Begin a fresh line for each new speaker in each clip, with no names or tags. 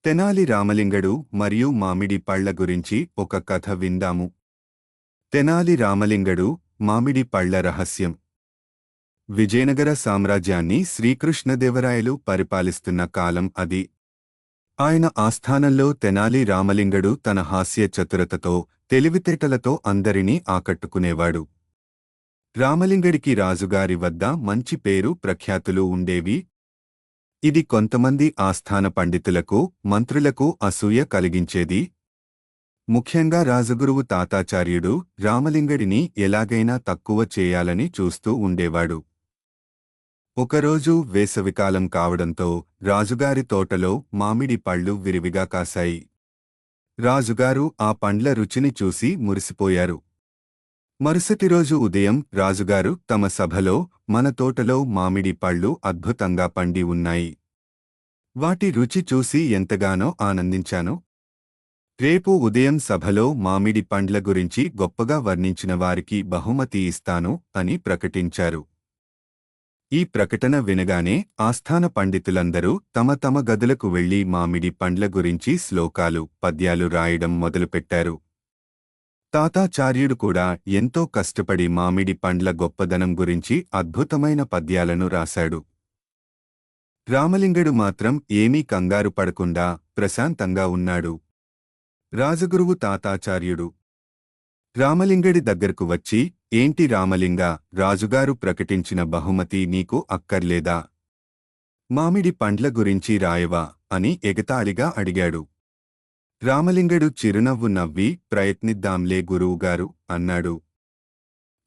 తెనాలి రామలింగడు మరియు మామిడి పళ్ల గురించి ఒక కథ విందాము. తెనాలి రామలింగడు, మామిడి పళ్ల రహస్యం. విజయనగర సామ్రాజ్యాన్ని శ్రీకృష్ణదేవరాయలు పరిపాలిస్తున్న కాలం అది. ఆయన ఆస్థానంలో తెనాలి రామలింగడు తన హాస్య చతురతతో, తెలివితేటలతో అందరినీ ఆకట్టుకునేవాడు. రామలింగడికి రాజుగారి వద్ద మంచి పేరు ప్రఖ్యాతులు ఉండేవి. ఇది కొంతమంది ఆస్థాన పండితులకు, మంత్రులకు అసూయ కలిగించేది. ముఖ్యంగా రాజగురువు తాతాచార్యుడు రామలింగడిని ఎలాగైనా తక్కువ చేయాలని చూస్తూ ఉండేవాడు. ఒకరోజు వేసవికాలం కావడంతో రాజుగారి తోటలో మామిడి పళ్ళు విరివిగా కాశాయి. రాజుగారు ఆ పండ్ల రుచిని చూసి మురిసిపోయారు. మరుసటి రోజు ఉదయం రాజుగారు తమ సభలో, మన తోటలో మామిడి పళ్ళు అద్భుతంగా పండి ఉన్నాయి. వాటి రుచి చూసి ఎంతగానో ఆనందించాను. రేపు ఉదయం సభలో మామిడి పండ్ల గురించి గొప్పగా వర్ణించిన వారికి బహుమతి ఇస్తాను అని ప్రకటించారు. ఈ ప్రకటన వినగానే ఆస్థాన పండితులందరూ తమ తమ గదులకు వెళ్లి మామిడి పండ్ల గురించి శ్లోకాలు, పద్యాలు రాయడం మొదలుపెట్టారు. తాతాచార్యుడు కూడా ఎంతో కష్టపడి మామిడి పండ్ల గొప్పదనం గురించి అద్భుతమైన పద్యాలను రాశాడు. రామలింగడు మాత్రం ఏమీ కంగారు పడకుండా ప్రశాంతంగా ఉన్నాడు. రాజగురువు తాతాచార్యుడు రామలింగడి దగ్గరకు వచ్చి, ఏంటి రామలింగా, రాజుగారు ప్రకటించిన బహుమతి నీకు అక్కర్లేదా? మామిడి పండ్ల గురించి రాయవా అని ఎగతాళిగా అడిగాడు. రామలింగడు చిరునవ్వు నవ్వి, ప్రయత్నిద్దాంలే గురువుగారు అన్నాడు.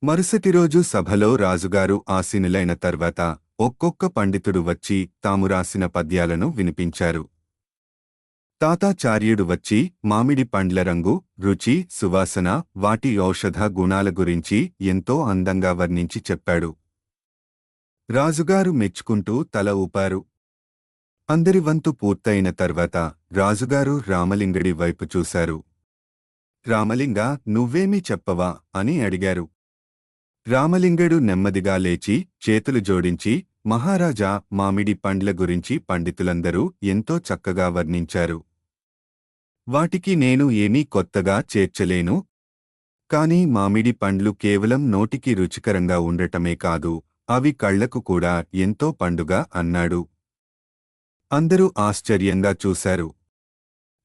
మరుసటి రోజు సభలో రాజుగారు ఆసీనులైన తర్వాత ఒక్కొక్క పండితుడు వచ్చి తాము రాసిన పద్యాలను వినిపించారు. తాతాచార్యుడు వచ్చి మామిడి పండ్ల రంగు, రుచి, సువాసన, వాటి ఔషధ గుణాల గురించి ఎంతో అందంగా వర్ణించి చెప్పాడు. రాజుగారు మెచ్చుకుంటూ తల ఊపారు. అందరి వంతు పూర్తయిన తర్వాత రాజుగారు రామలింగడి వైపు చూశారు. రామలింగా, నువ్వేమీ చెప్పవా అని అడిగారు. రామలింగడు నెమ్మదిగా లేచి చేతులు జోడించి, మహారాజా, మామిడి పండ్ల గురించి పండితులందరూ ఎంతో చక్కగా వర్ణించారు. వాటికి నేను ఏమీ కొత్తగా చేర్చలేను. కాని మామిడి పండ్లు కేవలం నోటికి రుచికరంగా ఉండటమే కాదు, అవి కళ్లకు కూడా ఎంతో పండుగ అన్నాడు. అందరూ ఆశ్చర్యంగా చూశారు.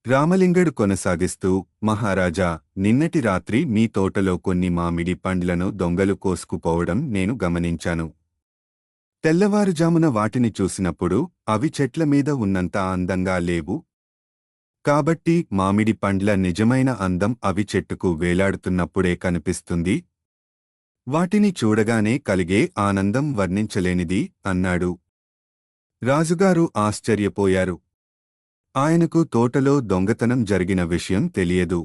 రామలింగడు కొనసాగిస్తూ, మహారాజా, నిన్నటి రాత్రి మీ తోటలో కొన్ని మామిడి పండ్లను దొంగలు కోసుకుపోవడం నేను గమనించాను. తెల్లవారుజామున వాటిని చూసినప్పుడు అవి చెట్ల మీద ఉన్నంత అందంగా లేవు. కాబట్టి మామిడి పండ్ల నిజమైన అందం అవి చెట్టుకు వేలాడుతున్నప్పుడే కనిపిస్తుంది. వాటిని చూడగానే కలిగే ఆనందం వర్ణించలేనిది అన్నాడు. రాజుగారు ఆశ్చర్యపోయారు. ఆయనకు తోటలో దొంగతనం జరిగిన విషయం తెలియదు.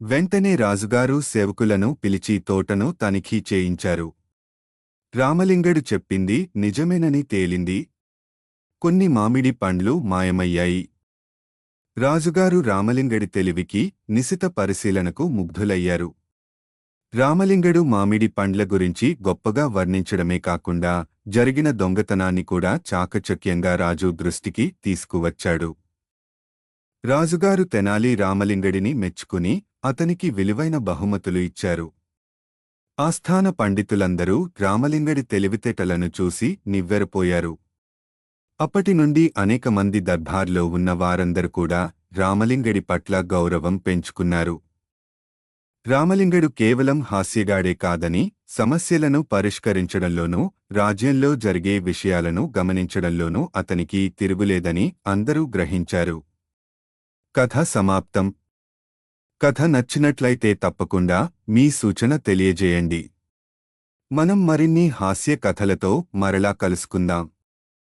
వెంటనే రాజుగారు సేవకులను పిలిచి తోటను తనిఖీ చేయించారు. రామలింగడు చెప్పింది నిజమేనని తేలింది. కొన్ని మామిడి పండ్లు మాయమయ్యాయి. రాజుగారు రామలింగడి తెలివికి, నిశిత పరిశీలనకు ముగ్ధులయ్యారు. రామలింగడు మామిడి పండ్ల గురించి గొప్పగా వర్ణించడమే కాకుండా జరిగిన దొంగతనాన్ని కూడా చాకచక్యంగా రాజు దృష్టికి తీసుకువచ్చాడు. రాజుగారు తెనాలి రామలింగడిని మెచ్చుకుని అతనికి విలువైన బహుమతులు ఇచ్చారు. ఆస్థాన పండితులందరూ రామలింగడి తెలివితేటలను చూసి నివ్వెరపోయారు. అప్పటినుండి అనేక మంది దర్బార్లో ఉన్న వారందరూ కూడా రామలింగడి పట్ల గౌరవం పెంచుకున్నారు. రామలింగడు కేవలం హాస్యగాడే కాదని, సమస్యలను పరిష్కరించడంలోనూ, రాజ్యంలో జరిగే విషయాలను గమనించడంలోనూ అతనికి తిరుగులేదని అందరూ గ్రహించారు. కథ సమాప్తం. కథ నచ్చినట్లయితే తప్పకుండా మీ సూచన తెలియజేయండి. మనం మరిన్ని హాస్య కథలతో మరలా కలుసుకుందాం.